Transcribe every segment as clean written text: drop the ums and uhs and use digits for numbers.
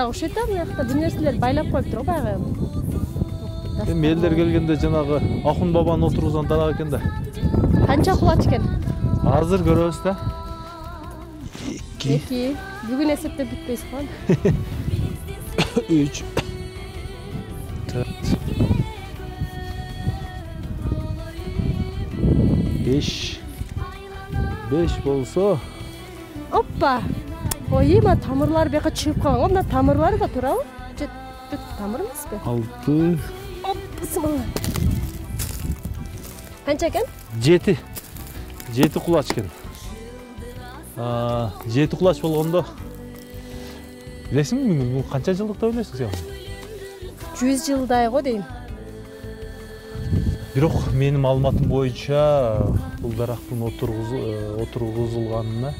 дарак окшойт да, буякта бир нерселер байлап коюптур го баягы. Эми элдер келгенде жанагы Ахун бабаны отургузган дарак экен да. Канча кулач экен? Азыр көрөбүз да. 2. Бүгүн эсептеп бүтпөйсүз го. 3 4 5 болсо. Оппа. Ой, ма тамырлар бияка чыгып калган. Мына тамырлары да турабы? Тамыр эмеспи? 6. Бисмилла. Канча экен? 7 кулач экен. 7 кулач болгондо билесиңби, бул канча жылдык деп ойлойсуң сен? 100 жылдай го дейм. Бирок менин маалыматым боюнча бул дарактын отургузулганына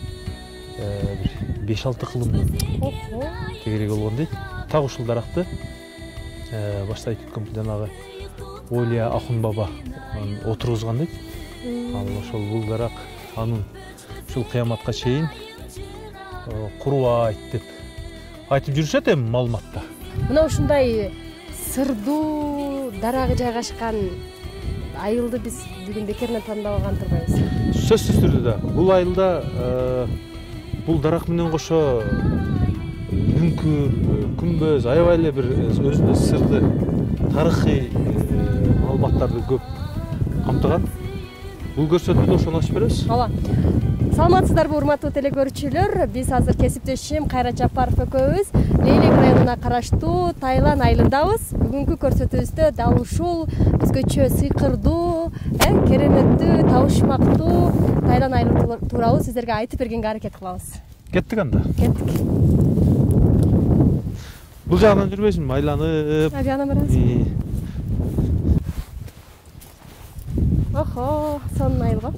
5-6 кылым тегерек болгон дейт. Так ушул даракты башта айтып өткөм, жанагы Олия Ахун баба отургузган дейт. Ал ошол бул дарак анын ушул кыяматка чейин курубайт деп айтып жүрүшөт эми маалыматта. Мына ушундай сырдуу дарагы жайгашкан айылды биз бүгүн бекеринен тандабаган турбайбыз. Сөзсүз түрдө да бул айылда бул дарак менен кошо үңкүр, күмбөз, аябай эле бир өзүнө сырды тарыхый маалыматтарды көп камтыган. Бул көрсөтүүнү ошону ачып беребиз. Ооба. Саламатсыздарбы урматтуу телекөрүүчүлөр? Биз азыр кесиптешим Кайрат Жапаров экөөбүз Лейлек районуна караштуу Тайлан айылындабыз. Бүгүнкү көрсөтүүбүздө дал ушул өзгөчө сыйкырдуу, кереметтүү, табышмактуу Тайлан айылы тууралуу сиздерге айтып бергенге аракет кылабыз. Кеттик анда. Кеттик. Бул жагынан жүрбөйсүңбү? Айланып. Жагынан барабыз. Охо, сонун айылга.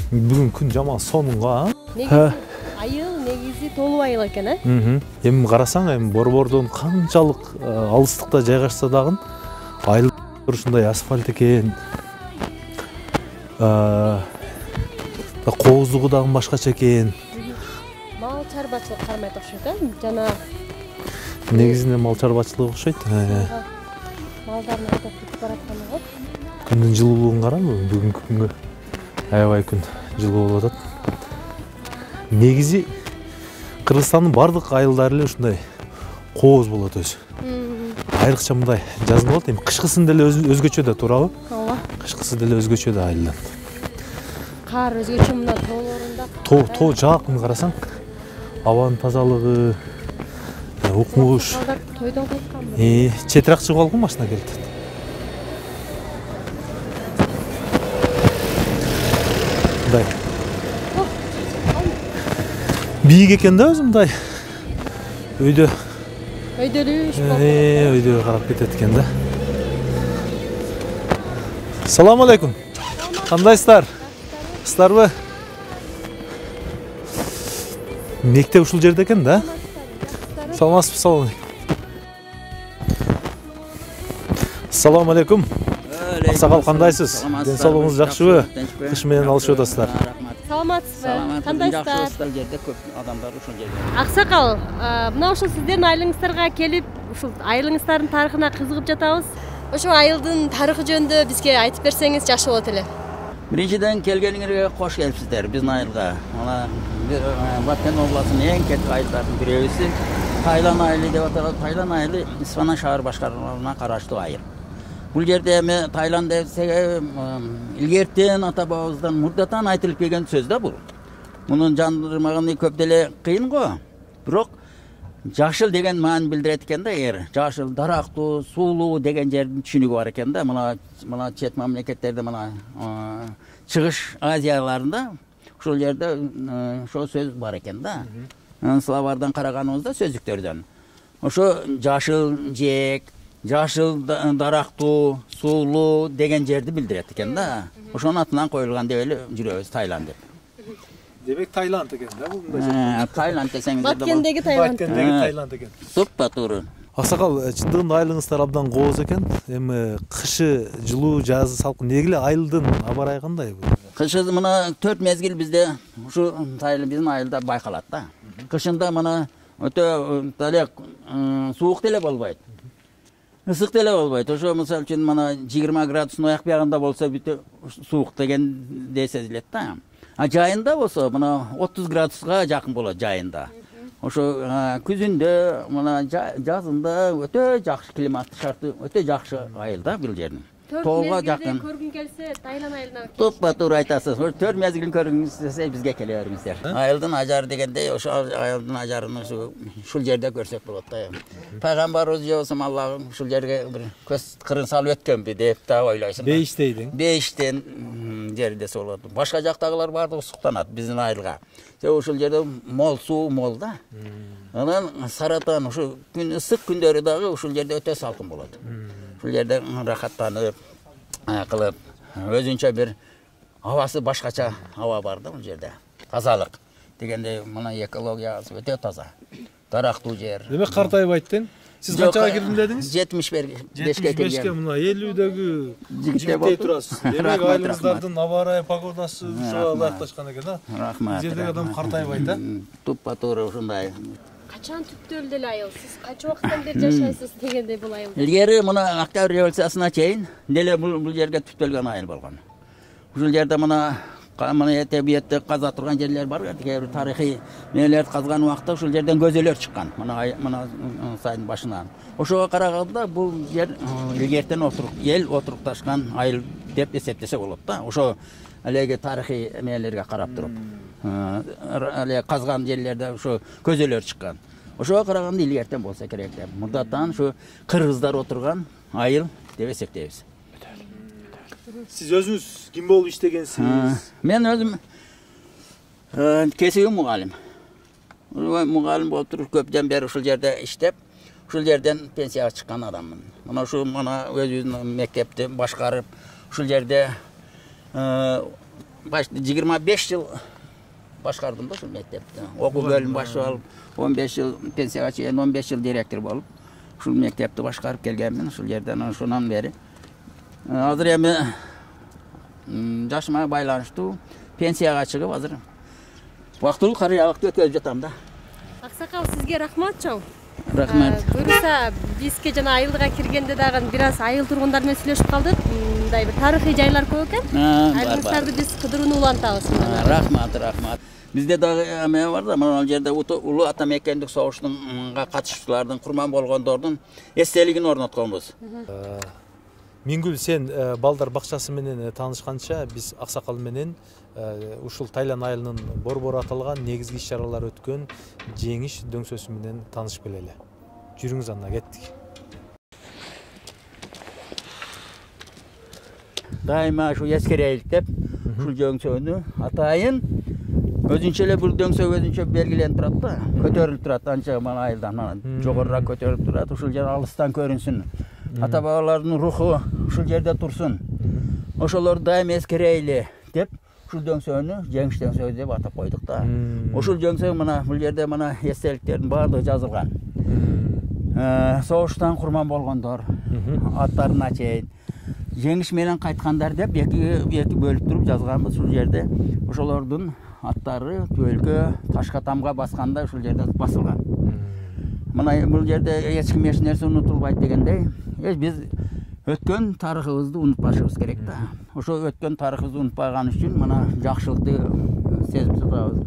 Бүгүн күн жаман сонунга. Айыл негизи толуу айыл экен, Эми карасаң, эми борбордон канчалык алыстыкта жайгашса дагы айыл ушундай асфальт экен. Кооздугу дагы башкача экен. Мал чарбачылык кармайт окшойт, жана негизинде мал чарбачылыгы окшойт. Малдарын айдап бүтүп баратканы го. Күндүн жылуулугун караңбы, бүгүнкү күнгө аябай күн жылуу болуп атат. Негизи Кыргызстандын бардык айылдары эле ушундай кооз болот өзү. Айрыкча мындай жазын болот, эми кышкысын деле өзгөчө да, туурабы? Ооба. Кышкысы деле өзгөчө да айылдан. Кар өзгөчө мына тоолорунда. Тоо жаакын карасаң, абанын тазалыгы, укмуш. Тойдон кайтканбы? Четирак чыгып алган машина келди. Мындай. Бийик экен да өзү мындай. Өйдө карап кетет экен да. Салам алейкум. Кандайсыздар? Сыздарбы? Мектеп ушул жерде экен да? Саламатсызбы? Салам алейкум. Салам алейкум. Аксакал кандайсыз? Ден соолугуңуз жакшыбы? Кыш менен алышып атасыздар. Саламатсызбы? Кандайсыздар? Жерде көп адамдар ушул жерде. Аксакал, мына ушул сиздердин айылыңыздарга келип, ушул айылыңыздардын тарыхына кызыгып жатабыз. Ошо айылдын тарыхы жөнүндө бизге айтып берсеңиз жакшы болот эле. Биринчиден келгениңерге кош келипсиздер биздин айылга. Ана Баткен областынын эң кетик айылдардын бирөөсү Тайлан айылы деп аталат. Тайлан айылы Исфана шаар башкармалыгына караштуу айыл. Бул жерде эми Тайланд илгертен ата бабабыздан мурдатан айтылып келген сөз да бул. Мунун жандырмаганы көп деле кыйын го. Бирок жашыл деген маани билдирет экен да, жашыл, дарактуу, суулуу деген жердин түшүнүгү бар экен да. Мына чет мамлекеттерде, мына Чыгыш Азияларында ушул жерде ошо сөз бар экен да. Славардан караганыбызда сөздүктөрдөн. Ошо жашыл жээк, жашыл дарактуу, суулуу деген жерди билдирет экен да. Ошонун атынан коюлган деп эле жүрөбүз, Таиланд деп. Демек Таиланд экен да бул мындай. Таиланд десеңиз Баткендеги Таиланд. Баткендеги Таиланд экен. Туппа туура. Аксакал, чындыгында айылыңыздар абдан кооз экен. Эми кышы жылуу, жазы салкын. Негиле айылдын аба ырайы кандай бул? Кышы мына 4 мезгил бізде ушу биздин айылда байкалат да. Кышында мына өтө деле суук деле болбойт. Ысык деле болбойт. Ошо мисалы үчүн мына 20 градустун аяк биягында болсо бүт суук деген сезилет да. А жайында болсо мына 30 градуска жакын болот жайында. Ошо күзүндө мына жазында өтө жакшы климат шарты, өтө жакшы айыл да бул жердин. Тоолго жакын. Көргүн келсе, Таиланд айылына. Туппа туура айтасыз. 4 мезгилин көргүңүз келсе бизге келе бериңиздер. Айылдын ажары дегенде ошо айылдын ажарын ушул жерде көрсөк болот да. Пайгамбарыбыз жобосум Аллах ушул жерге бир көз кырын салып өткөнбү деп да ойлойсуң. Бейиштейдиң. Бейиштен жерде болот. Башка жактагылар баардыгы суктанат биздин айылга. Ушул жерде мол суу мол да. Анан Саратан ушу күн ысык күндөрү дагы ушул жерде өтө салкын болот. Ушул жерде рахаттанып, кылып, өзүнчө бир абасы башкача аба бар да бул жерде. Тазалык дегенде мына экологиясы өтө таза. Дарактуу жер. Демек картайбайт тең. Сиз канчага кирдим дедиңиз? 75-ке келген. 75ке мына 50дөгү жигиттей турасыз. Демек айылыңыздардын аба ырайы, погодасы ушуга ылайыкташкан экен да. Рахмат. Жердеги адам картайбайт да. Туппа туура ушундай. Качан түптөлдү эле айыл? Сиз канча убакыттан бери жашайсыз дегендей бул айыл? Илгери мына Октябрь революциясына чейин деле бул жерге түптөлгөн айыл болгон. Ушул жерде мына этебиетте каза турган жерлер бар, кээ бир тарыхый нелерди казган убакта ушул жерден көзөлөр чыккан. Мына сайдын башынан. Ошого караганда бул жер илгертен эл отурукташкан айыл деп эсептесе болот да. Ошо элеги тарыхый нелерге карап туруп, эле казган жерлерде ошо көзөлөр чыккан. Ошого караганда илгертен болсо керек деп. Мурдатан ушу кыргыздар отурган айыл деп эсептейбиз. Сиз өзүңүз ким болуп иштегенсиз? Мен өзүм кесибим мугалим. Мугалим болуп туруп көптөн бери ушул жерде иштеп, ушул жерден пенсияга чыккан адаммын. Мына ушу өзүбүздүн мектепти башкарып, ушул жерде 25 жыл башкардым да ушул мектепти. Окуу бөлүмүн башчы болуп, 15 жыл пенсияга чейин 15 жыл директор болуп, ушул мектепти башкарып келгенмин ушул жерден. Ошонан бери азыр эми жашыма байланыштуу пенсияга чыгып, азыр убактылуу карыялыкты өткөрүп жатам да. Аксакал, сизге рахмат чоң. Рахмат. Буюрса, бизге жана айылга киргенде дагы бир аз айыл тургундар менен сүйлөшүп калдык. Мындай бир тарыхый жайлар көп экен. Айылыңыздарды биз кыдырууну улантабыз. Рахмат. Бизде дагы эме бар да, мына жерде улуу ата мекендик согуштунга катышуучулардын, курман болгондордун эстелигин орнотконбуз. Мингүл, сен балдар бакчасы менен таанышканча биз Аксакал менен ушул Таиланд айылынын борбору аталган негизги иш-чаралар өткөн жеңиш дөңсөсү менен таанышып келели. Жүрүңүз, анда кеттик. Дайыма ушу эскерейик деп ушул дөңсөнү атайын өзүнчө эле бул дөңсө өзүнчө белгиленип турат да, көтөрүлүп турат, анча мына айылдан жогорураак көтөрүлүп турат, ушул жер алыстан көрүнсүн. Ата бабалардын руху ушул жерде турсун. Ошолорду дайым эскерейли деп ушул дөңсөнү жеңиш дөңсө деп атап койдук да. Ушул дөңсө мына бул жерде мына эстеликтердин баардыгы жазылган. Согуштан курман болгондор аттарына чейин, жеңиш менен кайткандар деп эки бөлүп туруп жазганбыз ушул жерде. Ошолордун аттары түбөлкө ташка тамга басканда ушул жерде басылган. Мына бул жерде эч ким эч нерсе унутулбайт дегендей, биз өткөн тарыхыбызды унутпашыбыз керек да. Ошо өткөн тарыхыбызды унутпаган үчүн мына жакшылыкты сезип жатабыз.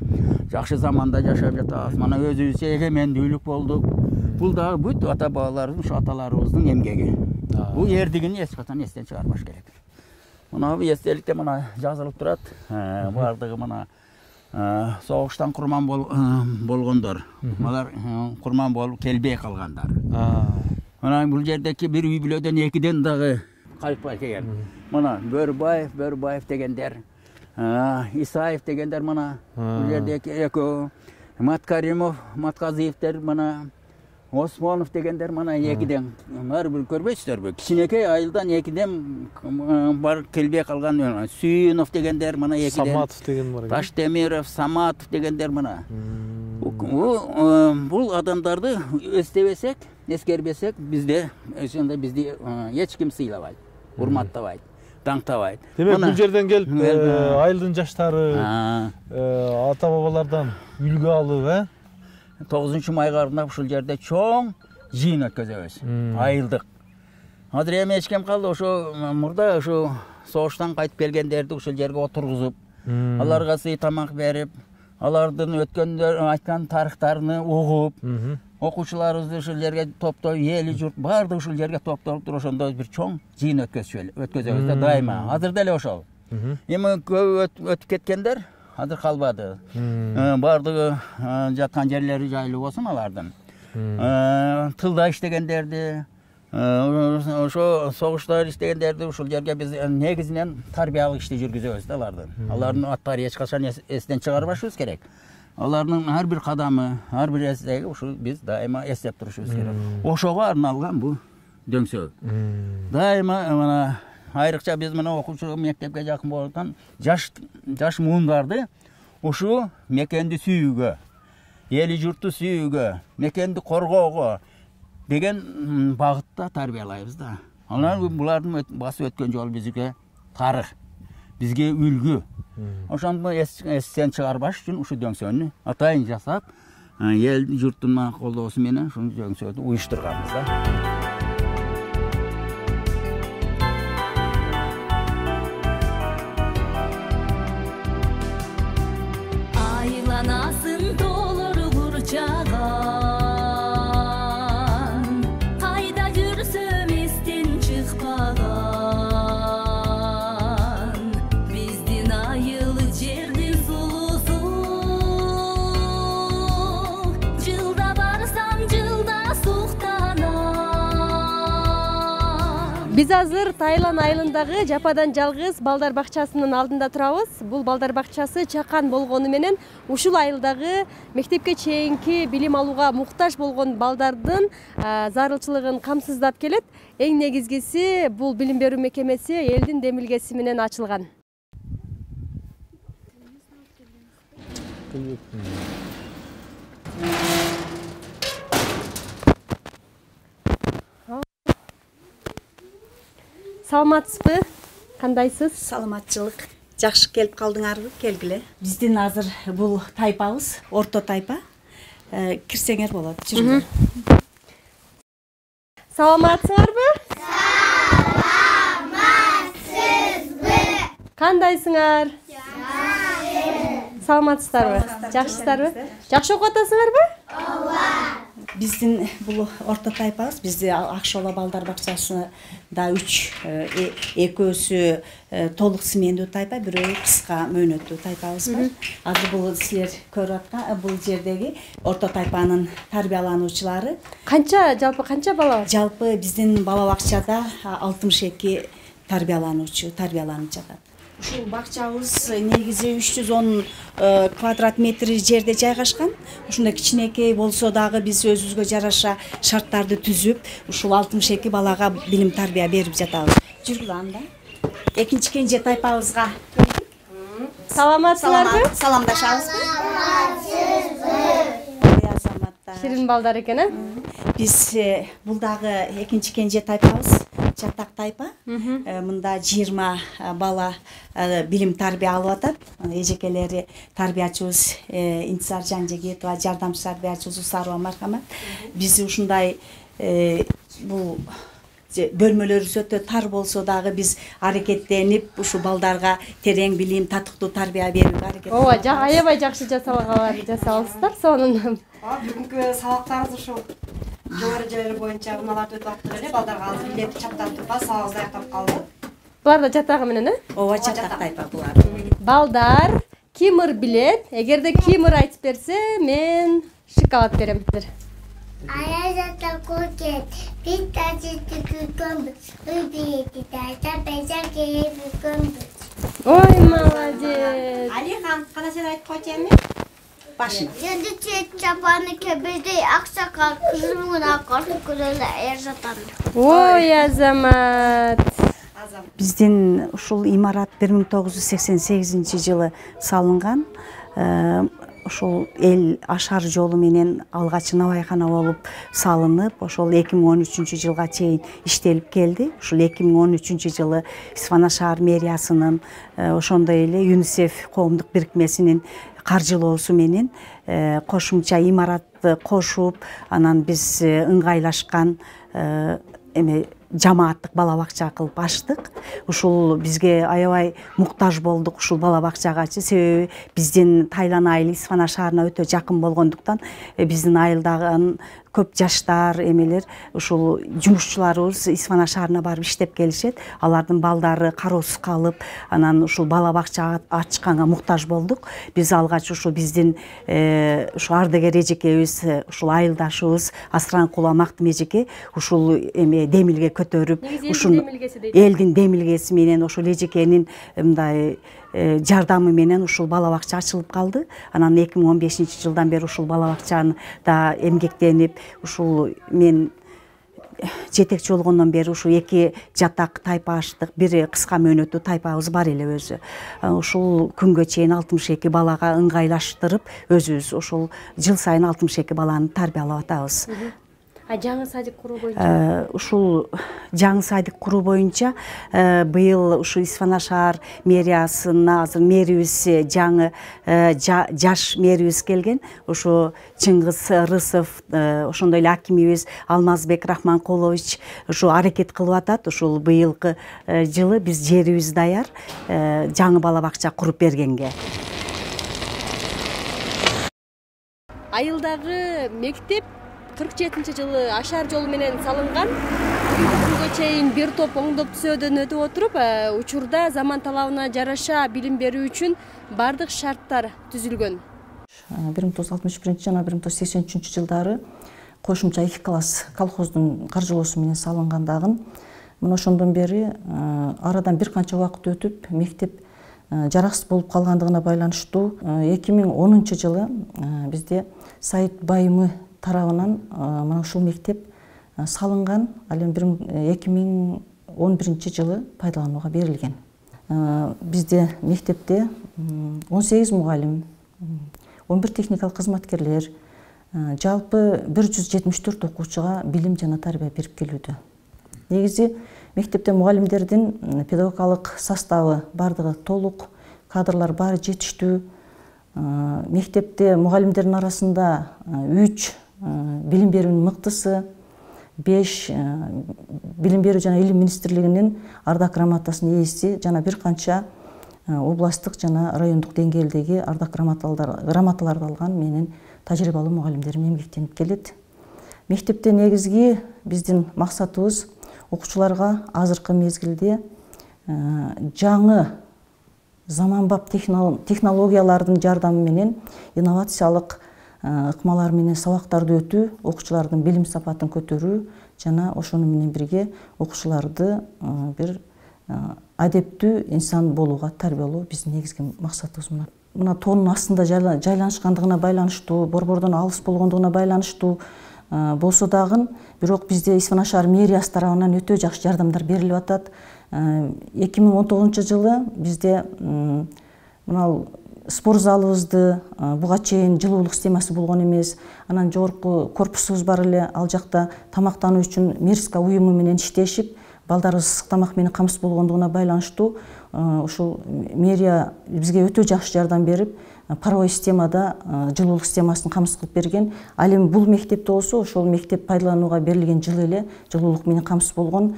Жакшы заманда жашап жатабыз. Мына өзүбүзгө эгемендүүлүк болдук. Бул дагы бүт ата бабалардын, ушу аталарыбыздын эмгеги. Бул эрдигин эч качан эстен чыгарбаш керек. Мына бул эстеликте мына жазылып турат. Бардыгы мына Soğuştan kurman болгондор. Алар kurman болуп келбей калгандар. Мына бул жердеки бир үй бүлөдөн 2ден дагы кайтпай келген. Мына Бөрбаев дегендер, Исаев дегендер мына бул жердеки экөө, Маткаримов, Матказиевдер мына Осмонов дегендер мына 2ден. Ар бир көрбөйсүздөр. Кичинекей айылдан 2ден бар келбей калган Сүйүнов дегендер мына 2ден. Саматов деген бар. Таштемиров, Саматов дегендер мына. Бул адамдарды эстебесек, эскербесек, бизде эч ким сыйлабайт, урматтабайт, даңктабайт. Демек бул жерден келип айылдын жаштары ата бабалардан үлгү алып, 9-майга арнап ушул жерде чоң жыйын өткөзөбүз. Айылдык. Азыр эми эч ким калды, ошо мурда ошо согуштан кайтып келгендерди ушул жерге отургузуп, аларга сый тамак берип, алардын өткөндөр айткан тарыхтарын угуп, окуучуларыбызды ушул жерге топтоп, эли журт баардыгы ушул жерге топтолуп туруп, ошондо бир чоң жыйын өткөзөбүз да дайыма. Азыр деле ошол. Эми көп өтүп кеткендер азыр калбады. Баардыгы жаткан жерлери жайлуу болсун алардын. Тылда иштегендерди, ошо согушта иштегендерди ушул жерге биз негизинен тарбиялык ишти жүргүзөбүз да алардын. Алардын аттары эч качан эстен чыгарбашыбыз керек. Алардын ар бир кадамы, ар бир эстеги ушул биз дайыма эстеп турушубуз керек. Ошого арналган бул дөңсөк. Дайыма мына айрыкча биз мына окуучу мектепке жакын болгондон жаш муундарды ушу мекенди сүйүүгө, эли журтту сүйүүгө, мекенди коргоого деген багытта тарбиялайбыз да. Булардын басып өткөн жолу бизге тарых, бизге үлгү. Ошондо эстен чыгарбаш үчүн ушу дөңсөөнү атайын жасап, эл журттун колдоосу менен ушул дөңсөөнү уюштурганбыз да. Айланасын толор бурчаган, кайда жүрсөм эстен чыкпаган, биздин айыл жердин сулусу, жылда барсам жылда суктанам. Биз азыр Тайлан айылындагы жападан жалгыз балдар бакчасынын алдында турабыз. Бул балдар бакчасы чакан болгону менен ушул айылдагы мектепке чейинки билим алууга муктаж болгон балдардын зарылчылыгын камсыздап келет. Эң негизгиси бул билим берүү мекемеси элдин демилгеси менен ачылган. Саламатсызбы? Кандайсыз? Саламатчылык. Жакшы келип калдыңарбы? Келгиле. Биздин азыр бул тайпабыз, орто тайпа. Кирсеңер болот. Жүргүлө. Саламатсыңарбы? Саламатсызбы. Кандайсыңар? Саламатсыздарбы? Жакшысыздарбы? Жакшы окуп атасыңарбы? Ооба. Биздин бул орто тайпабыз, бизде Акшола балдар бакчасында 3 экөөсү толук смендүү тайпа, бирөө кыска мөөнөттүү тайпабыз бар. Азыр бул силер көрүп аткан бул жердеги орто тайпанын тарбиялануучулары. Жалпы канча бала бар? Жалпы биздин бала бакчада 62 тарбияланып жатат. Ушул бакчабыз негизи 310 квадрат метр жерде жайгашкан. Ушундай кичинекей болсо дагы биз өзүбүзгө жараша шарттарды түзүп, ушул 62 балага билим тарбия берип жатабыз. Жүргүлө анда. Экинчи кенже тайпабызга Саламатсыздарбы? Саламдашабызбы? Саламатсызбы. Ширин балдар экен, а? Биз бул дагы экинчи кенже тайпабыз. Жаттак тайпа. Мында 20 бала билим тарбия алып атат. Эжекелери тарбиячыбыз Интисар Жанжегетова, жардамчы тарбиячыбыз Усарова Мархамат. Биз ушундай бул бөлмөлөрүбүз өтө тар болсо дагы биз аракеттенип ушу балдарга терең билим, татыктуу тарбия берүүгө аракет. Ооба, аябай жакшы жасабыңыздар. Сонун. Бүгүнкү сабактарыбыз ушу жогору жері боюнча унааларды өтүп аттык эле. Балдарга азыр билет чаттатып сабагыбыз аяктап калды. Булар да жаттагы менен, э? Ооба, жаттак тайпа булар. Балдар Кимир билет? Эгерде кимир айтып берсе, мен шоколад берем. Ayazata koket, bir tacıtı kükümbüz, öbüriyeti tacı becer geyi kükümbüz. Ой, молодец. Алихан, кана сен айтып койчу Башын. Şimdi çiğ çapanı kebirde aksakal kızımına karşı kırıyla erzatan. Ой, Азамат. Биздин ушул имарат 1988 жылы салынган. Ошол эл ашар жолу менен алгач набайкана болуп салынып, ошол 2013 жылга чейин иштелип келди. Ушул 2013 жылы Исфана шаар мэриясынын, ошондой эле ЮНИСЕФ коомдук бирикмесинин каржылоосу менен кошумча имаратты кошуп, анан биз ыңгайлашкан жамааттык бала бакча кылып ачтык. Ушул бизге аябай муктаж болдук ушул бала бакчагачы. Себеби биздин Тайлан айылы Исфана шаарына өтө жакын болгондуктан биздин айылдагы көп жаштар эмелер ушул жумушчуларыбыз Исфана шаарына барып иштеп келишет. Алардын балдары кароосуз калып, анан ушул бала бакча ачканга муктаж болдук. Биз алгач ушул биздин ушу ардагер эжекебиз, ушул айылдашыбыз Асранкула Мактым эжеке ушул демилге көтөрүп, ушул элдин демилгеси менен ушул эжекенин мындай жардамы менен ушул бала бакча ачылып калды. Анан 2015 жылдан бери ушул бала бакчаны да эмгектенип, ушул мен жетекчи болгондон бери ушул 2 жатак тайпа ачтык. Бир кыска мөөнөттүү тайпабыз бар эле өзү. Ушул күнгө чейин 62 балага ыңгайлаштырып, өзүбүз ушул жыл сайын 62 баланы тарбиялап атабыз. Жаңы садик куруу боюнча? Ушул жаңы садик куруу боюнча быйыл ушул Исфана шаар мэриясына азыр мэрибиз жаңы жаш мэрибиз келген. Ушу Чыңгыз Рысов, ошондой эле акимибиз Алмазбек Рахманкулович ушу аракет кылып атат. Ушул быйылкы жылы биз жерибиз даяр жаңы бала бакча куруп бергенге. Айылдагы мектеп 47-жылы ашар жолу менен салынган. Бүгүнкү чейин бир топ оңдоп түзөөдөн өтүп отуруп, учурда заман талабына жараша билим берүү үчүн бардык шарттар түзүлгөн. 1961 жана 1983 жылдары кошумча 2 класс колхоздун каржылоосу менен салынган дагы. Мына ошондон бери арадан бир канча убакыт өтүп, мектеп жараксыз болуп калгандыгына байланыштуу 2010 жылы бизде Сайыт Байымы тарабынан мына ушул мектеп салынган. Ал эми 2011 жылы пайдаланууга берилген. Бизде мектепте 18 мугалим, 11 техникалык кызматкерлер, жалпы 174 окуучуга билим жана тарбия берип келүүдө. Негизи мектепте мугалимдердин педагогикалык составы бардыгы толук, кадрлар баары жетиштүү. Мектепте мугалимдердин арасында 3 билим берүүнүн мыктысы, 5 билим берүү жана илим министрлигинин ардак грамотасынын ээси жана бир канча областтык жана райондук деңгээлдеги ардак грамоталарды алган менен тажрыйбалуу мугалимдерим эмгектенип келет. Мектепте негизги биздин максатыбыз окуучуларга азыркы мезгилде жаңы заманбап технологиялардын жардамы менен инновациялык ыкмалар менен сабактарды өтүү, окуучулардын билим сапатын көтөрүү жана ошону менен бирге окуучуларды бир адептүү инсан болууга тарбиялоо биздин негизги максатыбыз. Мына тоонун астында жайланышкандыгына байланыштуу, борбордон алыс болгондугуна байланыштуу болсо дагы, бирок бизде Исфана шаар мэриясы тарабынан өтө жакшы жардамдар берилип атат. 2019 жылы бизде мына спорт залыбызды буга чейин жылуулук системасы болгон эмес. Анан жогорку корпусубуз бар эле, ал жакта тамактануу үчүн Мирска уюму менен иштешип, балдарыбыз ысык тамак менен камсыз болгондугуна байланыштуу ушул мэрия бизге өтө жакшы жардам берип, паровой системада жылуулук системасын камсыз кылып берген. Ал эми бул мектепте болсо, ошол мектеп пайдаланууга берилген жылы эле жылуулук менен камсыз болгон.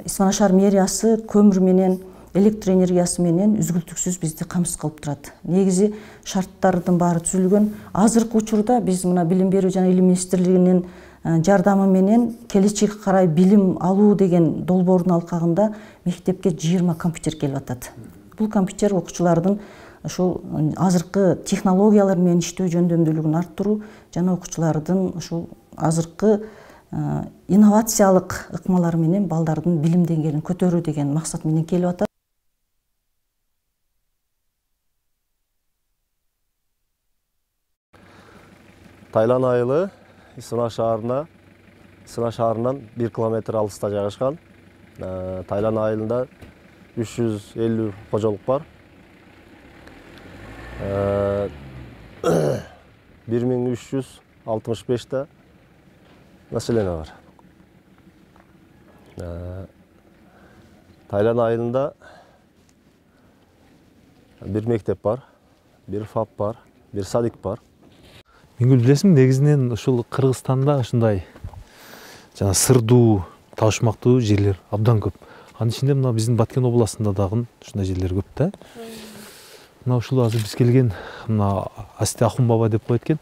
Исфана шаар мэриясы көмүр менен, электр энергиясы менен үзгүлтүксүз бизди камсыз кылып турат. Негизи шарттардын баары түзүлгөн. Азыркы учурда биз мына билим берүү жана илим министрлигинин жардамы менен келечекке карай билим алуу деген долбоордун алкагында мектепке 20 компьютер келип атат. Бул компьютер окуучулардын ушул азыркы технологиялар менен иштөө жөндөмдүүлүгүн арттыруу жана окуучулардын ушул азыркы инновациялык ыкмалары менен балдардын билим деңгээлин көтөрүү деген максат менен келип атат. Тайлан айылы Исына шаарынан 1 километр алыста жайгашкан. Тайлан айылында 350 кожолук бар. 1365 та население бар. Тайлан айылында bir мектеп бар, bir ФАП бар, bir садик бар. Миңгүл, билесиң, негизинен ушул Кыргызстанда ушундай жана сырдуу, табышмактуу жерлер абдан көп. Анын ичинде мына биздин Баткен областында дагы ушундай жерлер көп да. Мына ушул азыр биз келген мына Асти Ахун баба деп коет экен.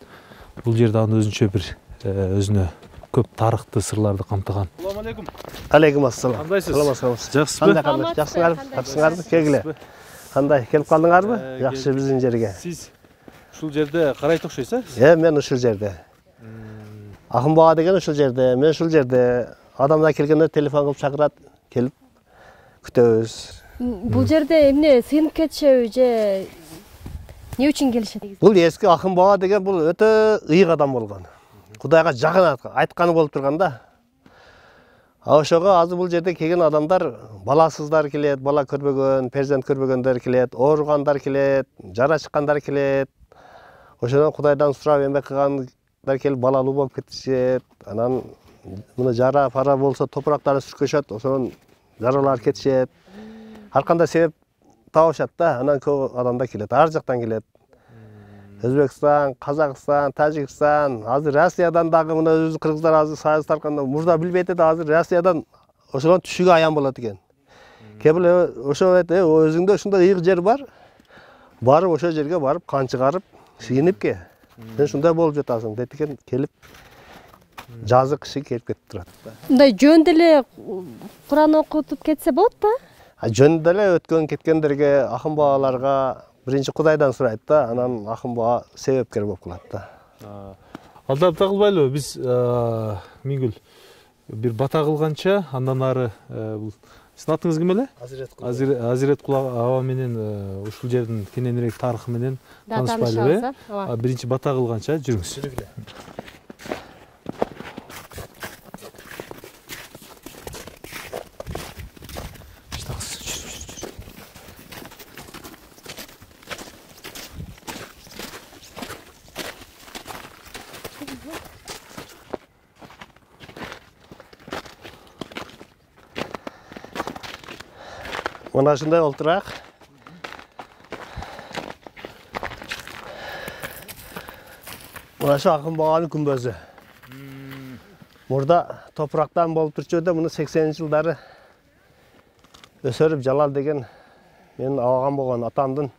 Бул жерде аны өзүнчө бир өзүнө көп тарыхты сырларды камтыган. Assalamu алейкум. Алейкум ассалам. Кандайсыз? Саламатсыз. Жакшысызбы? Жакшысыңарбы? Келгиле. Кандай, келип калдыңарбы? Жакшы биздин жерге. Сиз ушул жерде карайт окшойсуз? Мен ушул жерде. Ахун баба деген ушул жерде, мен ушул жерде. Адамдар келгенде телефон кылып чакырат, келип күтөбүз. Бул жерде эмне сыйынып кетишеби же эмне үчүн келишет? Бул эски Ахун баба деген бул өтө ыйык адам болгон. Кудайга жакын айтканы болуп турган да. Ошого азыр бул жерде келген адамдар баласыздар келет, бала көрбөгөн, перзент көрбөгөндөр келет, ооругандар келет, жара чыккандар келет. Ошондон Кудайдан сурап эмгек кылгандар келип балалуу болуп кетишет. Анан муну жара пара болсо топурактарын сүркөшөт, ошонун жаралар кетишет. Ар кандай себеп табышат да, анан көп адамдар келет, ар жактан келет. Өзбекстан, Казакстан, Тажикстан, азыр Россиядан дагы мына өзү кыргыздар азыр сайыз тарканда мурда билбейт эди, азыр Россиядан ошонун түшүгү аян болот экен. Кебил ошо өзүңдө ушундай ыйык жер бар. Барып ошол жерге барып кан чыгарып, сыйынып ке. Сен ушундай болуп жатасың дейт экен, келип жазы кышы келип кетип турат да. Мындай жөн деле Куран окутуп кетсе болот да? Жөн деле өткөн кеткендерге, Ахун бабаларга биринчи Кудайдан сурайт да, анан Ахун баба себепкер болуп калат да. Алдап тагылбайлыбы, биз Миңгүл бир бата кылганча, андан ары бул сиздин атыңыз ким эле? Азирет Кула аба менен ушул жердин кененирээк тарыхы менен таанышпайлыбы? Биринчи бата кылганча жүрүңүз. Мына ушундай олтурак. Мына шу Ахун бабанын күмбөзү. Мурда топурактан болуп турчу да, муну 80-жылдары өсөрүп Жалал деген менин абагам болгон атамдын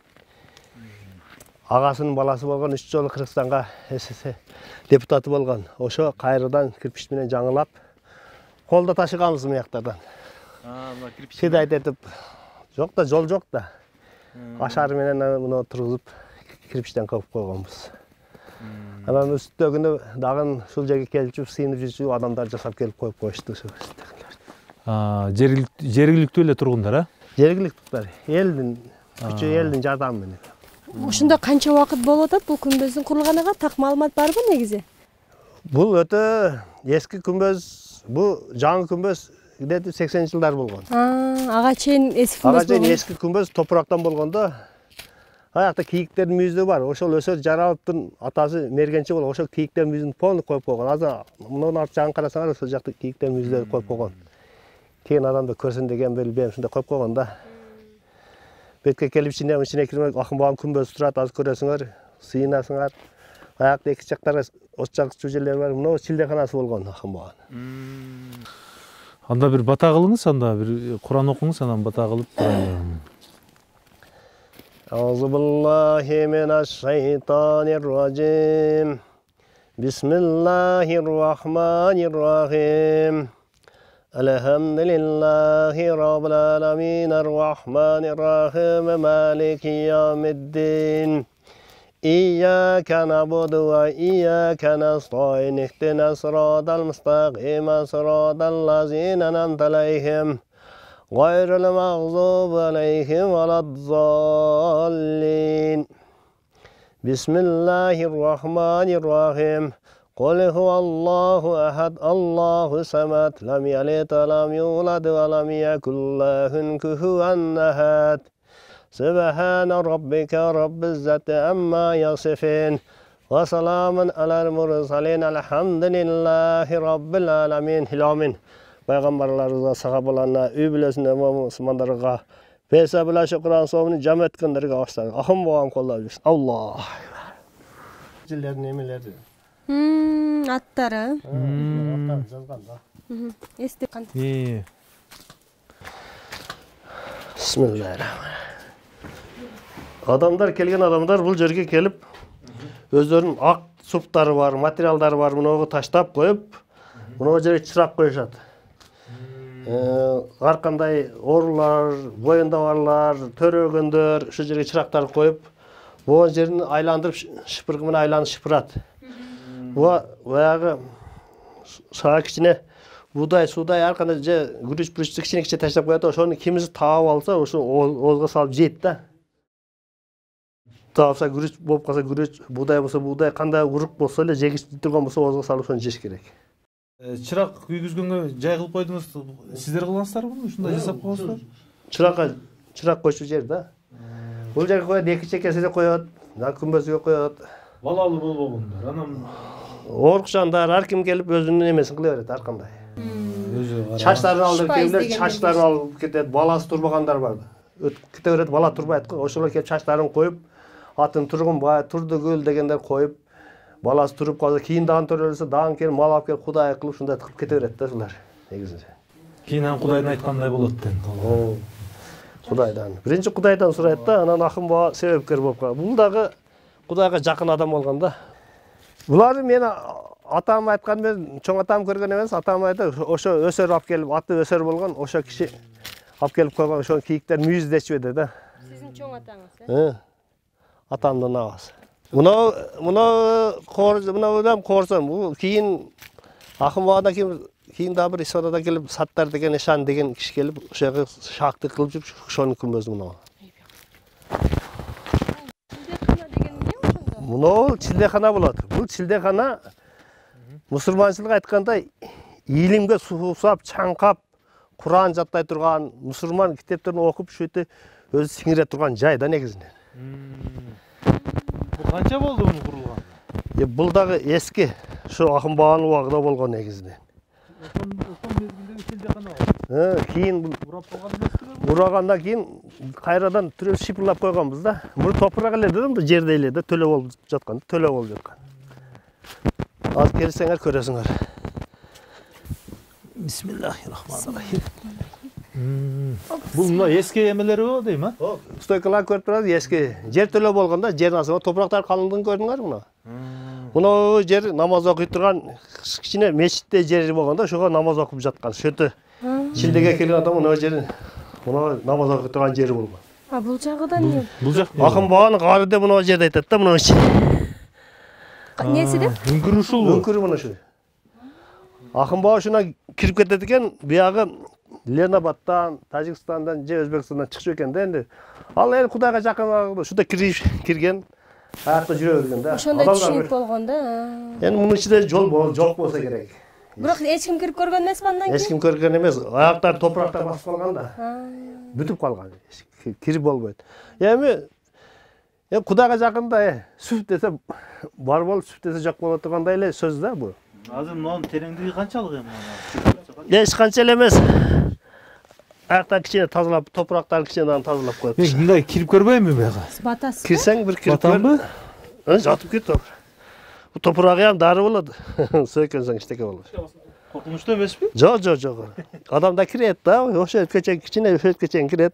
агасынын баласы болгон 3 жолу Кыргызстанга депутаты болгон. Ошо кайрадан кирпич менен жаңылап колдо ташыганбыз мыяктардан. Кирпич этип жок да, жол жок да. Ашары менен муну тургузуп кирпичтен кылып койгонбуз. Анан үстөгүнө дагы ушул жерге келип сыйынып жүрчү адамдар жасап келип коюп коюшту. Жергиликтүү эле тургундар, а? Жергиликтүүлөр, элдин, күчү элдин жардамы менен. Ушунда канча убакыт болуп атат бул күмбөздүн курулганына? Так маалымат барбы негизи? Бул өтө эски күмбөз, бул жаңы күмбөз 80-жылдар болгон. Ага чейин эски күмбөз болгон. Ага чейин эски күмбөз топурактан болгондо, аякта кийиктердин мүйүзү бар. Ошол өсө Жараловдун атасы мергенчи болуп, ошол кийиктердин мүйүзүн полный коюп койгон. Азыр мунун арт жагын карасаңар, ошол жакта кийиктердин мүйүздөрүн коюп койгон. Кийин адамды көрсүн деген билбейм, ушундай коюп койгон да. Бетке келип ичине кирмек, Ахун бабанын күмбөзү турат, азыр көрөсүңөр, сыйынасыңар. Аякта эки жактары от жакчу жерлер бар. Мына чилдеханасы болгон Ахун бабанын. Анда bir bata kılыңыз, anda bir Kur'an okuyunuz, andan bata kılıp durayım. Euzubillahimineşşeytanirracim. Bismillahirrahmanirrahim. Elhamdülillahi Rabbil alemin, Errahmanirrahim, Maliki yevmiddin. İyyâke na'budu ve iyyâke nestaîn. İhdina sıratal müstakîm, sıratal lezîne en'amte aleyhim. Gayril mağzûbi aleyhim veleddâllîn. Bismillahirrahmanirrahim. Kul huvallahu ehad, Allahu samed, lem yelid ve lem yulad ve lem yekun lahu kufuven ehad. Subhane rabbike rabbil izzati amma yasifin. Ve selamun alel mursalin. Elhamdülillahi rabbil alemin. Hilamin. Peygamberlerimize, sahabalarına, übilesine, Müslümanlarına, Peysa bila şükran soğumunu cem etkinlerine ağaçlar. Ahım boğam kollar bilsin. Allah. Cillerin emeleri. Аттары. Аттарын жазған да. Естіп қандай. Bismillahirrahmanirrahim. Adamlar kelген адамдар бұл жерге келіп, өздерінің ақ суптары бар, материалдары бар, мұны таштап қойып, мұны жерге чырақ қойышады. Арқандай орылар, бойында барлар, төрөгөндөр, шу жерге чырақтарды қойып, бұл жерін айландырып, шыпырғымен айланып шыпырады. Баяғы шаға кішіне будай, судай, арқандай күріш кішіне таштап қояды, ошоны кемізі тауып алса, ошо озға салып жейді да. Тауыпса күріш болып қалса күріш, будай болса будай, қандай ұрық болса еле жегіш тұрған болса озға салып соны жеш керек. Чырақ күйгізгенге жай қылып қойдыңыз, сіздер қылғансыздар бұны? Шындай жасап қойғансыздар? Чырақ қойшы жер да. Бұл жерге қояды, екі чекесіне қояды, күмбезге қояды. Балалы болғандар, анам... Орықшандар, әркім келіп өзінің емесін қылы береді, әрқандай. Шаштарын алдырып келіп, шаштарын алып кетеді, баласы тұрмағандар барды. Кете береді, бала тұрмайды, ошолар келіп шаштарын қойып, атын тұрғын бай, тұрды көл дегендер қойып, баласы тұрып қалса, кейін дағын төрелесе, дағын келіп, мал алып келіп, құдай қылып, шындай тықып кете береді да, солар. Негізінше. Кейінен құдайдың айтқандай болады ден. Құдайдан. Бірінші құдайдан сұрайды да, анан ақын бала себепкер болып қалды. Бұл дағы құдайға жақын адам болған да. Бұларды мені атам айтқан, мен чоң атам көрген емес, атам айтты, ошо өсөр алып келіп, аты өсөр болған, ошо кіші алып келіп қойған, ошо кийіктер мүйіздешіп еді да. Сіздің чоң атаңыз, атамдан ағасы. Мұнау қорсам, кейін ақын бағана кейін да бір исфададан келіп, саттар деген, ешан деген кіші келіп, ошағы шақты қылып жүріп, шоны күмбезді мұнау. Мұнау чилдехана болады. Бұл чилдехана мұсылманшылық айтқанда илимге сусап, чаңқап, Құран жаттай тұрған, мұсылман кітептерін оқып, шөйті өзі сіңіре тұрған жай да негізінен. Бұл қанша болды бұны құрылған? Бұл дағы ескі, шу ақын бағаны уағыда болған негізінен. Кейін бұрағандан кейін қайрадан түреп шипырлап қойғанбыз да. Бұл топырақ еледі, жерде еледі, төле болып жатқан. Аз келсеңер көресіңер. Бисмиллахиррахманиррахим. Бұл мына ескі емелері о, дей ма? Стойкалар көріп тұрады, ескі. Жер төле болғанда, жер насыға топырақтар қалыңдығын көрдіңер мұна. Мұна жер намаз оқи тұрған, кішкене мешітте жері болғанда, шоға намаз оқып жатқан. Шөті шілдеге келген адам мұна жері, мұна намаз оқи тұрған жері болған. Бұл жағыда не? Бұл жақ не? Ақын бағаны ғары де мұна жерді айтады да, мұна үшін. Несі деп? Үңкір ұшыл бұл? Үңкір мұна үшін. Ақын бағы шына кіріп кетеді екен, бияғы Ленабаттан, Тажикстандан, же Өзбекстандан шықшы екен де енді. Ал енді Құдайға жақын ағылды, шуда кірген, аяқта жүре өрген да. Ошондай түшініп болғанда. Енді мұның ішінде жол жоқ болса керек. Бірақ ешкім кіріп көрген емес бандан кейін? Ешкім көрген емес, аяқтар топырақтар басып қалған да. Бүтіп қалған, кіріп болмайды. Құдайға жақында сүф десе бар болып, сүф десе жоқ болып тұрғандай еле сөз да бұл. Азыр мынауның тереңдігі қаншалық ем? Ешқанша емес. Аяқтан кішкене тазалап, топырақтарын кішкене тазалап қойып. Мұндай кіріп көрмеймін бе бәға? Батасыз ба? Кірсең бір кіріп көр. Батан ба? Жатып кет топыр. Топырағы ям дары болады. Сөйкенсең іштеке болады. Қорқынышты емес пе? Жоқ. Адамда кіреді да, осы өткечен кішкене өткечен кіреді.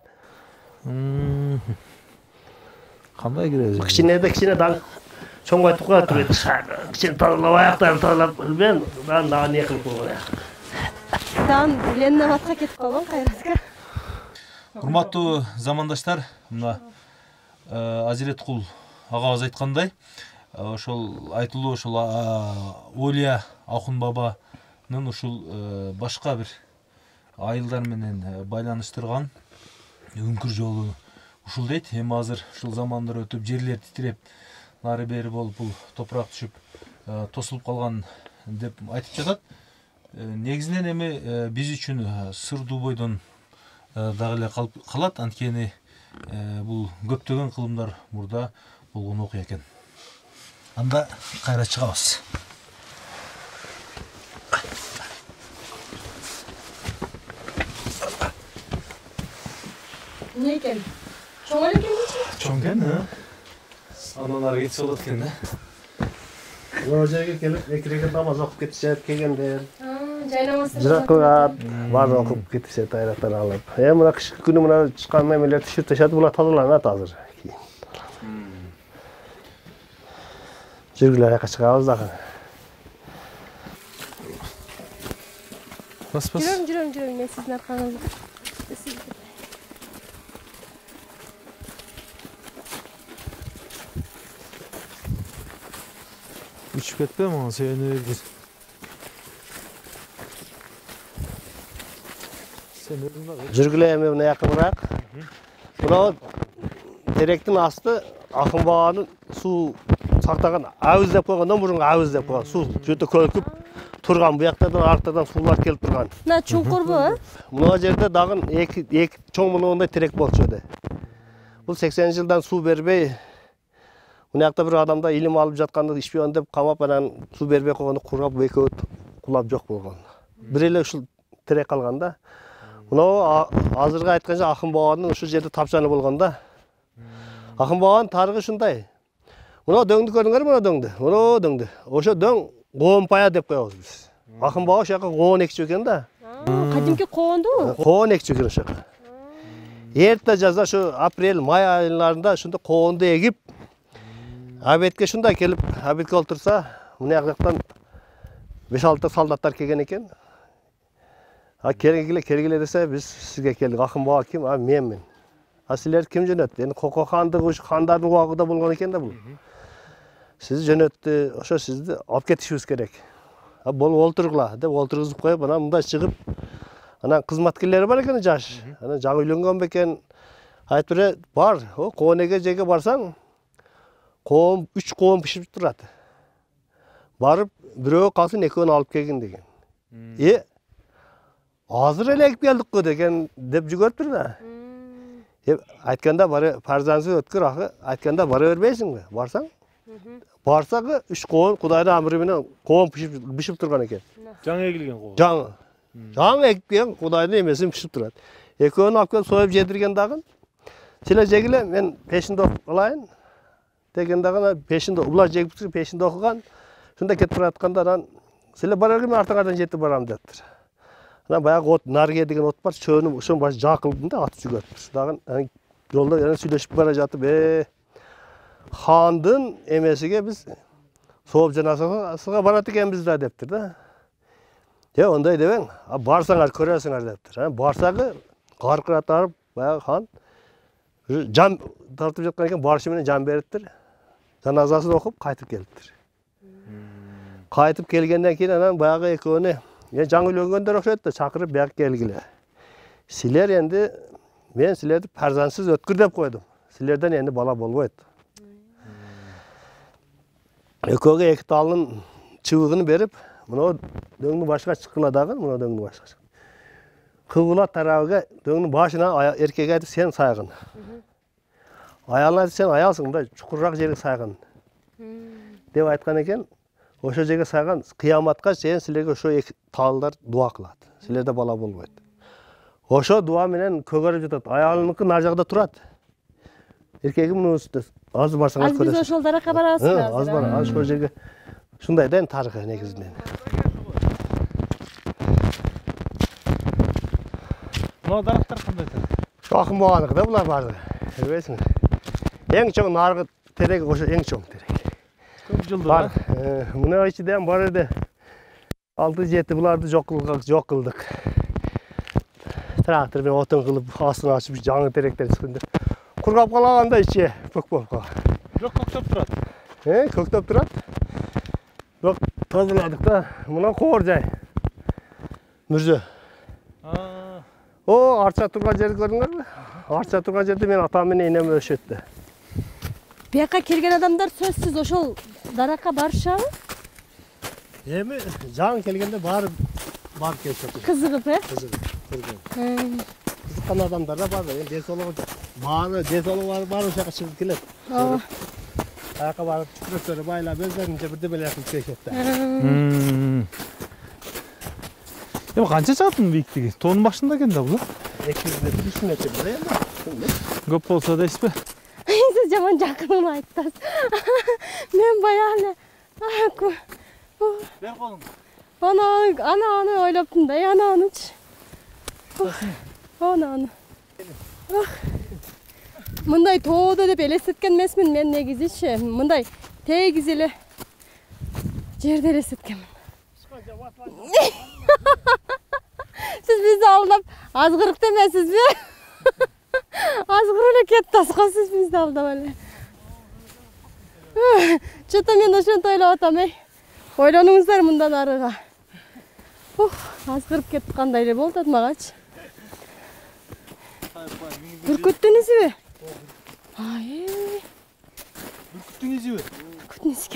Қандай кіреді? Кішкене дан чоңғай тұқыға тұреді. Кішкене тазалап, аяқтарын тазалап, білмен, дан не қылып қойған аяқ. кайрадан Ленин атка кетип калган Кайратка. Урматтуу замандаштар, мына Азиреткул агабыз айткандай, ошол айтылуу ошол Олия Акун бабанын ушул башка бир айылдар менен байланыштырган үңкүр жолу ушул дейт. Эми азыр ушул замандар өтүп, жерлер титиреп, нары бери болуп бул топурак түшүп, тосулуп калган деп айтып жатат. Негизинен эми биз үчүн сырдуу бойдон дагы эле калат, анткени бул көптөгөн кылымдар мурда болгон окуя экен. Анда кайра чыгабыз. Не экен? Чоң эле экенчи? Чоң экен, андан ары кетип болот экен да. О жерге келип, экиге намаз окуп кетишет, келгендер. Жайнамасы. Жыракылат, баары окуп кетишет айраттан алып. Мына кышкы күнү мына чыккан немелер түшүп ташат, булар тазаланат азыр. Жүргүлөр аяка чыгабыз дагы. Бас. Жүрөм, мен сиздин аркаңызда. Üçüp ketпе, мага сүйөнүп бергир. Жүргүлөр эми мына жака бирак. Мына теректин асты Акын бабанын суу сактаган абыз деп койгондон мурунку абыз деп койгон. Суу жөтө көлкүп турган, буяктардан арктардан суулар келип турган. Мына чуңкурбу? Мына жерде дагы эки чоң мындай терек болчу эди. Бул 80 жылдан суу бербей, мына жакта бир адамда илим алып жатканды ишпеген деп камап, анан суу бербей койгондо кургап экөө кулап жок болгон. Бир эле ушул терек калган да. Мына азыркы айтканча Акын бабанын ушул жерде тапчаны болгон да. Акын бабанын тарыгы ушундай. Мына дөңдү көрүңөр, мына дөңдү. Мына дөңдү. Ошо дөң Коонпая деп коебуз биз. Акын баба ошол жака коон экчү экен да. Кадимки коонду? Коон экчү экен ошол жака. Эрте жазда ошо апрель, май айларында ошондо коонду эгип, абетке ушундай келип, абетке олтурса, мына жактан 5-6 солдаттар келген экен. Келгиле десе, биз сизге келдик. Акын баба ким? Менмин. Силер ким жөнөттү? Эми Кoko хандыгы хандардын убагында болгон экен да бул. Сиз жөнөттү, ошо сизди алып кетишибиз керек. Болуп олтургула деп олтургузуп коюп, анан мындай чыгып, анан кызматкерлери бар экен жаш. Анан жаңы үйлөнгөн бекен. Айтып бере, бар, коонеге жерге барсаң, коон 3 коон пишип турат. Барып, бирөө калсын, экөөнү алып келгин деген. Азыр эле экип келдик го деген деп жүгөрүптүр да. Айтканда бары парзансыз өткөр акы, айтканда бара бербейсиңби? Барсаң? Барсагы 3 коон Кудайдын амры менен коон бишип турган экен. Жаңы эгилген коон. Жаңы экип келген Кудайдын эмесин бишип турат. Экөөнү алып келип союп жедирген дагы. Силер жегиле, мен пешинде окуйын деген дагы пешинде улар жегип туруп пешинде окуган. Шунда кетип баратканда анан силер бара бергиле, мен артыңардан жетип барам дептир. Анан баягы от Нарге деген от бар, чөөнү ошон баш жакылдым да атып жүгөрүптүр. Дагы жолдо сүйлөшүп бара жатып, хандын эмесиге биз сооп жаназасына барат экенбиз да дептир да. Ондай дебең, барсаңар көрөсүңөр дептир. Барсагы каркыратып, баягы хан жан тартып жаткан экен, барышы менен жан бериптир. Жаназасын окуп кайтып келиптир. Кайтып келгенден кийин анан баягы экөөнү жаңы үйлөнгөндөр окшойт да, чакырып бияк келгиле. Силер энди мен силерди парзансыз өткүр деп койдум. Силерден энди бала болбойт. Экөөгө 2 талынын чыбыгын берип, мына дөңдүн башка чыккыла дагы, мына дөңдүн башка. Кыгыла тарабыга дөңдүн башына эркекке айтып сен сайгын. Аялына айтып сен аялсың да, чукурраак жерге сайгын. Деп айткан экен. Ошо жерге сайган кыяматка чейин силерге ошо 2 талдар дуа кылат. Силерде бала болбойт. Ошо дуа менен көгөрүп жатат. Аялыныкы нар жагда турат. Эркеги муну үстү. Азыр барсаңар көрөсүң. Биз ошол даракка барабызбы? Азыр бар. Ошол жерге шундай да тарыхы негизинен. Мына дарактар кандай экен? Акын бабаныкы да булар баары. Билбейсиңби? Эң чоң наргы терек ошо эң чоң терек. Көп жылды бар. Мына ичиден бар эди. 6-7 буларды жок кылдык. трактор менен отун кылып астын ачып жаңы теректер чыкканда кургап калаганда ичи көк болуп калган. Бирок көктөп турат. Көктөп турат. Бирок тазаладык да, мына коор жай. Мүрзө. О, арча турган жер көрдүңөрбү? Арча турган жерде мен атам менен энем өшөт да. Бияка келген адамдар сөзсүз ошол даракка барышабы? Эми жаңы келгенде барып келишет. Кызыгып, Кызыгып. Кызыккан адамдар да бар. Эми ден соолугу бар ошака чыгып келет. Ооба. Аяка барып чүпүрөктөрү байлап өздөрүнчө бирдемелер кылып келишет да. Эми канча чыгат бийиктиги? Тоонун башында экен да бул. 200 метр, 300 метр эми. Көп болсо дейсизби? Siz жаман жакынын айттыңыз. Мен баягы Бер колуңду. Аны ойлоптум да, анычы. Аны. Мындай тоодо деп элестеткен эмесмин мен негизичи. Мындай тегиз эле жерде элестеткенмин. Siz bizди алдап азгырык демесизби? Азгыр эле кеттиңиз го siz bizди алдап эле. Чөтө мен ошентип ойлоп атам, ойлонуңуздар мындан арыга. Азгырып кетип кандай эле болду магачы. Бүркүттүн изиби? Бүркүттүн изиби? Бүркүттүн изи.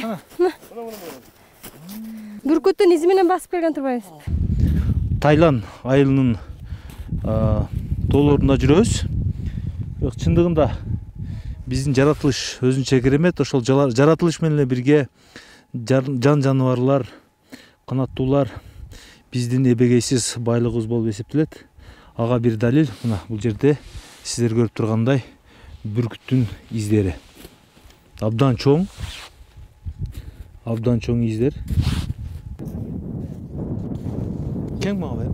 Бүркүттүн изи менен басып келген турбайбызбы? Тайлан айылынын тоолорунда жүрөбүз. Бирок чындыгында биздин жаратылыш өзүнчө керемет. Ошол жаратылыш менен эле бирге жан жаныбарлар, канаттуулар биздин эбегейсиз байлыгыбыз болуп эсептелет. Ага бир далил мына бул жерде сиздер көрүп тургандай бүркүттүн издери. Абдан чоң издер. Кең мага бер.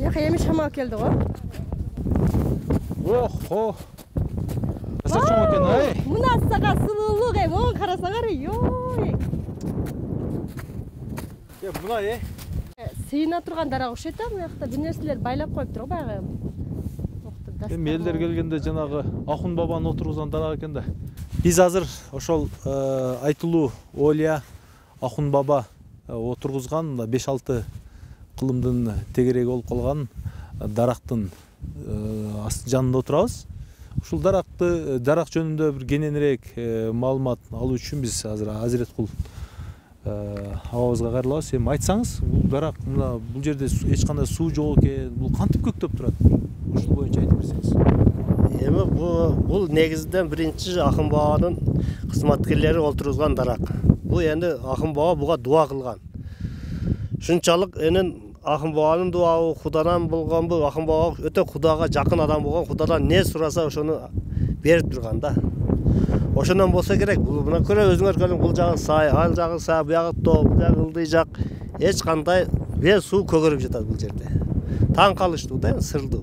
Яка эми шамал келди го. Охо. Аса чоң экен, ай. Мына сага сулуулук, моң карасаңар, йой. Мына сыйына турган дарак окшойт да, буякта бир нерселер байлап коюптур го баягы. Эми элдер келгенде жанагы Ахун бабаны отургузган дарак экен да. Биз азыр ошол айтылуу Олия Ахун баба отургузган 5-6 кылымдын тегереги болуп калган дарактын жанында отурабыз. Ушул дарак жөнүндө бир кененирээк маалымат алуу үчүн биз азыр Азиреткул абабызга кайрылабыз. Эми айтсаңыз, бул дарак мына бул жерде эч кандай суу жок экен. Бул кантип көктөп турат? Ушул боюнча айтып берсеңиз. Эми бул негизинен биринчи Ахун бабанын кызматкерлери олтургузган дарак. Бул энди Ахун баба буга дуа кылган. Шунчалык энен Ахун бабанын дуабы Кудадан болгонбу? Ахун баба өтө Кудага жакын адам болгон. Кудадан не сураса ошону берип турган да. Ошондон болсо керек. Бул мына көрө өзүңөр көрүң, бул жагы сай, ал жагы сай, бу жагы тоо, бу жагы ылдый жак. Эч кандай бе суу көгөрүп жатат бул жерде. Таң калыштуу да, сырдуу.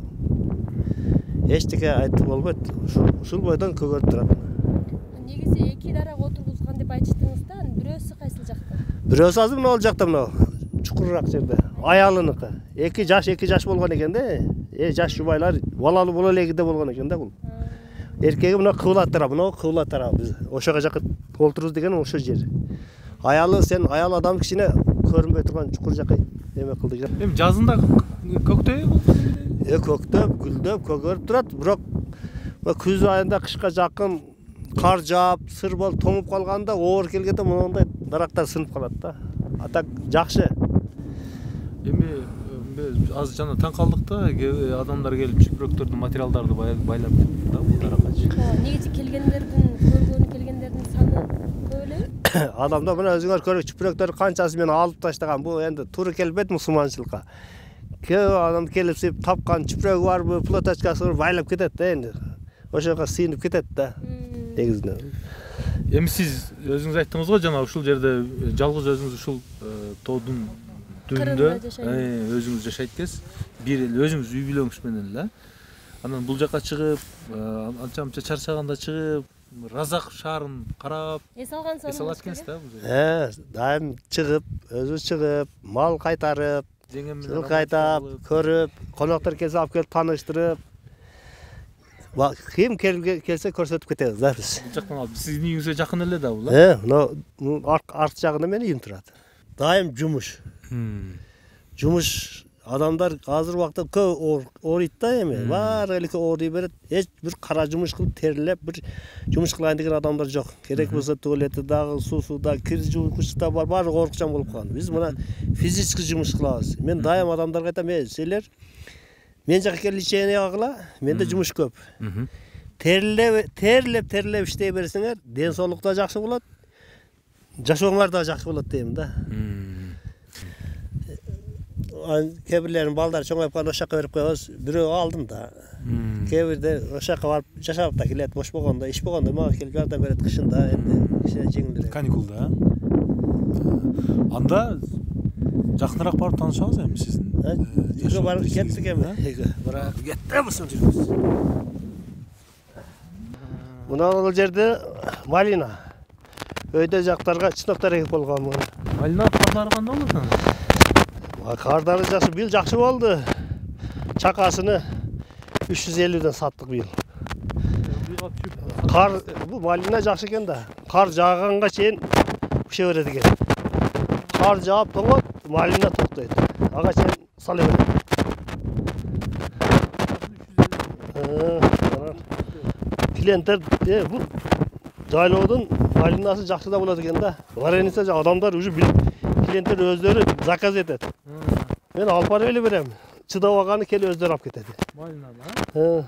Эчтеке айтып болбойт. Ушул бойдон көгөрүп турат. Негизи эки дарак отургузган деп айтыштыңыз да, бирөөсү кайсыл жакта? Бирөөсү азыр мына ал жакта, мына чукурураак жерде. Аялыныкы. 2 жаш болгон экен да. Жаш жубайлар балалуу боло элегиде болгон экен да бул. Эркеги мына кыбылат тарап, мына кыбылат тарап. Биз ошого жакка толтурубуз деген ошол жер. Аялы сен аял адам кичине көрүнбөй турган чукур жакка эме кылды. Эми жазында көктөбү? Көктөп, гүлдөп, көгөрүп турат. Бирок күз айында кышка жакын кар жаап, сыр болуп тоңуп калганда, оор келгенде мондай дарактар сынып калат да. Атак жакшы. Эми аз жана таң калдык да, адамдар келип чүпүрөктөрдүн материалдарды байлап кетти да бул даракка. Негизи көргөнү келгендердин саны көп элеби? Адамдар мына өзүңөр көрүп чүпүрөктөр канчасы мен алып таштаган. Бул энди туура келбейт мусулманчылыкка. Көп адам келип сип тапкан чүпүрөгү барбы, плоточкасы бар байлап кетет да энди. Ошого сыйынып кетет да. Негизинен. Эми сиз өзүңүз айттыңыз го, жана ушул жерде жалгыз өзүңүз ушул тоодун түбүндө өзүңүз жашайт экенсиз. Бир эле өзүңүз үй бүлөңүз менен эле. Анан бул жака чыгып, анча чарчаганда чыгып, Разак шаарын карап эс алган эс алат экенсиз да бул жерде. Дайым чыгып, өзүбүз чыгып, мал кайтарып, Жеңем менен жылкы айдап, көрүп, коноктор келсе алып келип тааныштырып. Ким келсе көрсөтүп кетебиз да биз. Бул жактан алып сиздин үйүңүзгө жакын эле да бул. Мына арт жагында менин үйүм турат. Дайым жумуш. Жумуш адамдар азыр убакта көп ооруйт да эми. Баары эле ооруй берет. Эч бир кара жумуш кылып терилеп бир жумуш кылайын деген адамдар жок. Керек болсо туалети дагы, суусу да, кир жуугучу да бар, баары коркучан болуп калган. Биз мына физический жумуш кылабыз. Мен дайым адамдарга айтам, силер мен жака келип ичени агыла, менде жумуш көп. Терилеп иштей берсеңер, ден соолук да жакшы болот. Жашооңар да жакшы болот дейм да. Кээ бирлерин балдары чоңоюп калганда ошол жака берип коебуз. Бирөө алдым да. Кээ бирде ошол жака барып жашап да келет, бош болгондо, иш болгондо мага келип жардам берет кышында, эми кичине жеңилирээк. Каникулда. Анда жакыныраак барып таанышабыз эми сиздин. Үйгө барып кеттик эми. Бирок кеттебиз жүрүбүз. Мына бул жерде малина. Өйдө жактарга чыноктор эгип болгон. Малина кардары кандай болот анан? Кардары жакшы, бил жакшы болду. Чакасыны 350ден саттык бил. Кар, бул малина жакшы экен да. Кар жааганга чейин пише берет экен. Кар жаап тоңот, малина токтойт. Ага чейин сала берет. Клиенттер бул жайлоодун малинасы жакшы да болот экен да. Вареница адамдар уже клиенттер өздөрү заказ этет. Мен алып барып эле берем. Чыдабаганы келип өздөрү алып кетет. Малинаны?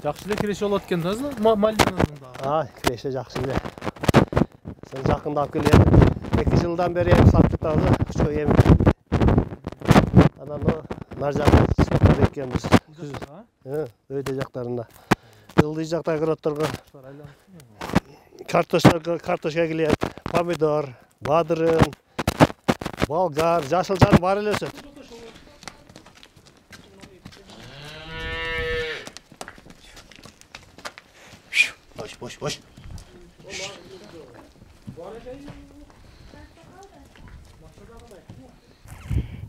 Жакшы эле киреше болот экен да малинанын да. Киреше жакшы эле. Сен жакында алып келген. 2 жылдан бери эми сатып жатабыз, күчкө эми. Анан нар жакта чыноктор экенбиз. Өйдө жактарында. Ылдый жакта огородторго картошка келет, помидор, бадырын, болгар, жашылчаны бар эле өсөт. Бош.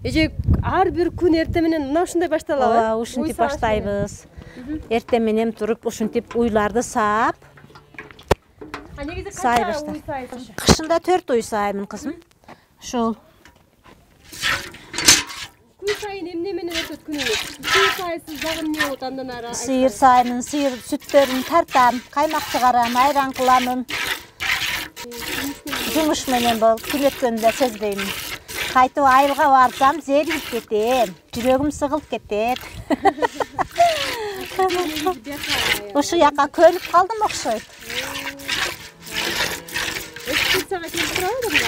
Эже ар бир күн эртең менен мына ушундай башталабы? Ооба, ушинтип баштайбыз. Эртең менен туруп ушинтип уйларды саап. Негизи канча уй сайсыз? Кышында 4 уй саймын, кызым. Ушул. Күн сайын эмне менен өтөт күнүңүз? Сыйыр сайсыз, дагы эмне болот андан ары? Сыйыр саймын, сыйыр сүттөрүн тартам, каймак чыгарам, айран кыламын. Жумуш менен болуп, күн өткөндө сезбеймин. Кайтып айылга барсам, зерип кетем, жүрөгүм сыгылып кетет. Ушу жака көнүп калдым окшойт. Экспедицияга келип турабы?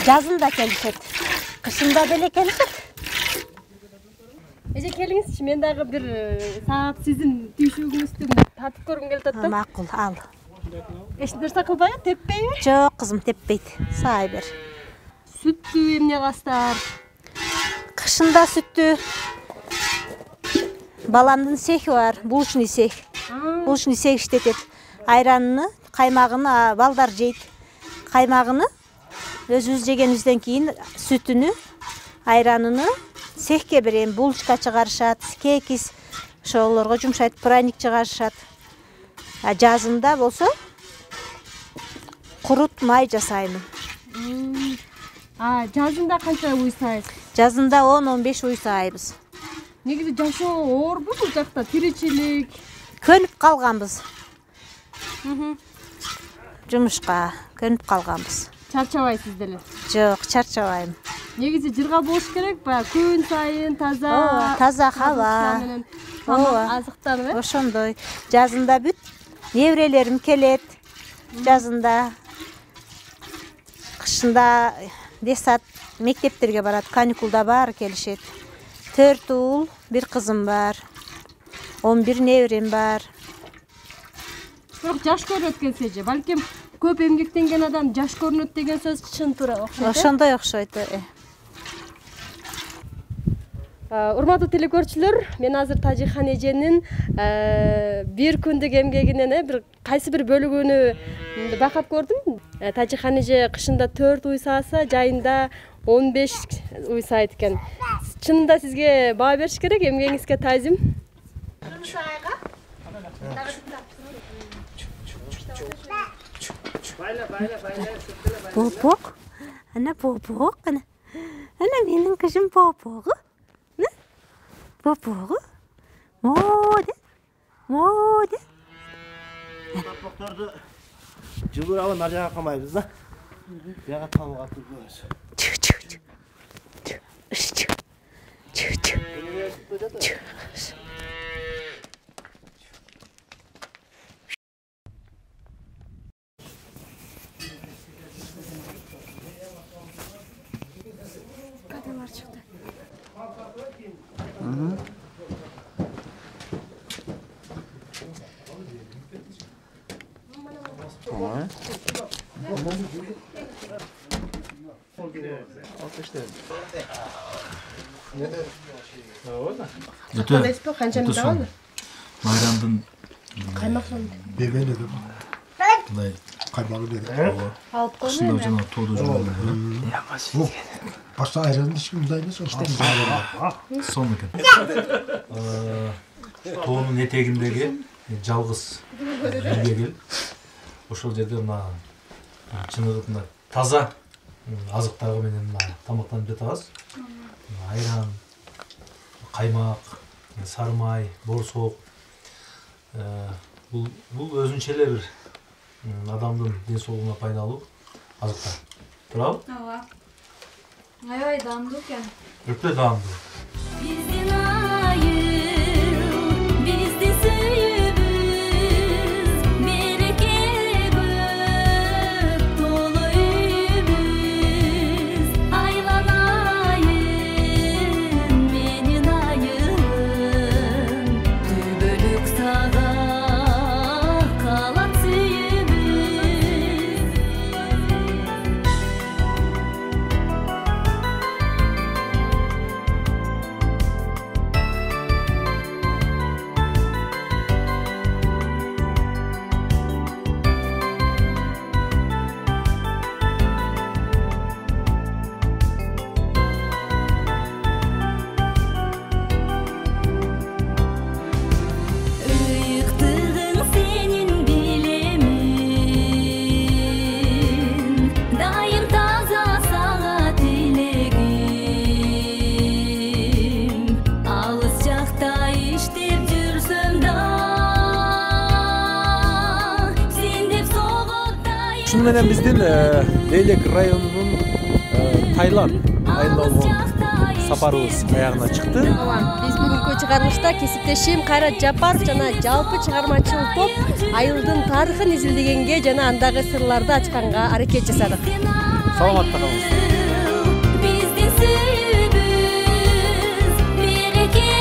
Жазында келишет, кышында деле келишет. Эже келиңизчи, мен дагы бир саат сиздин түйшүгүңүздү татып көргүм келип атат. Макул, ал. Эч нерсе кылбайбы, теппейби? Жок, кызым, теппейт. Сай бер. Сүттү эмне кастар? Кышында сүттү. Баламдын сехи бар, булочный сех. Булочный сех иштетет. Айранны, каймагыны балдар жейт. Каймагыны өзүбүз жегенибизден кийин сүтүнү, айраныны сехке берем, булочка чыгарышат, кекис, ошолорго жумшайт, пряник чыгарышат. Жазында болсо курут май жасаймын. Жазында канча уй сайсыз? Жазында 10-15 уй сайбыз. Негизи жашоо оорбу бул жакта, тиричилик? Көнүп калганбыз. Жумушка көнүп калганбыз. Чарчабайсыз деле? Жок, чарчабайм. Негизи жырга болуш керек, баягы күн сайын таза. Таза хаба. Тамак азыктанып, ошондой. Жазында бүт неберелерим келет. Жазында. Кышында десат мектептерге барат, каникулда баары келишет. 4 уул, 1 кызым бар. 11 неберем бар. Бирок жаш көрүнөт экенсиз же. Балким көп эмгектенген адам жаш көрүнөт деген сөз чын туура окшойт. Ошондой окшойт. Урматтуу телекөрүүчүлөр, мен азыр Тажикхан эженин бир күндүк эмгегинен бир кайсы бир бөлүгүнү байкап көрдүм. Тажикхан эже кышында 4 уй сааса, жайында 15 уй сайт экен. Чынында сизге баа бериш керек, эмгегиңизге таазим. Бобок. Ана бобок, ана менин кызым бобогу. Бобогу. Моде. Бобокторду жылуурабы нар жака камайбыз да. Бияга тамга турбайбыз. Bayramdın Bebeğine de Mınдай каймагы берип Алып кышында жана тоодо жүргөн. Башка айран эч ким мындай эмес. Сонун экен. Тоонун этегиндеги жалгыз биргегил. Ошол жерде мына чыныгы таза азыктагы менен тамактанып жатабыз. Айран, каймак, сары май, борсок. Бул өзүнчөлө бир адамдын ден соолугуна пайдалуу азыктар. Туурабы? Ооба. Аябай даамдуу экен. Өтө даамдуу. Биздин айыл, бизди сүйүбүз, береке көп, толо үйүбүз. Айланайын, менин айылым, түбөлүк сага калат сүйүбүз. Ыйыктыгың сенин билемин, дайым таза сага тилегим. Алыс жакта иштеп жүрсөм да, сен деп соготтай. Шуну менен биздин Leylek районунун Тайланд айылына болгон сапарыбыз аягына чыкты. Биз бүгүнкү чыгарылышта кесиптешим Кайрат Жапаров жана жалпы чыгармачыл топ айылдын тарыхын изилдегенге жана андагы сырларды ачканга аракет жасадык. Саламатта калыңыз. Биздин сүйүбүз, береке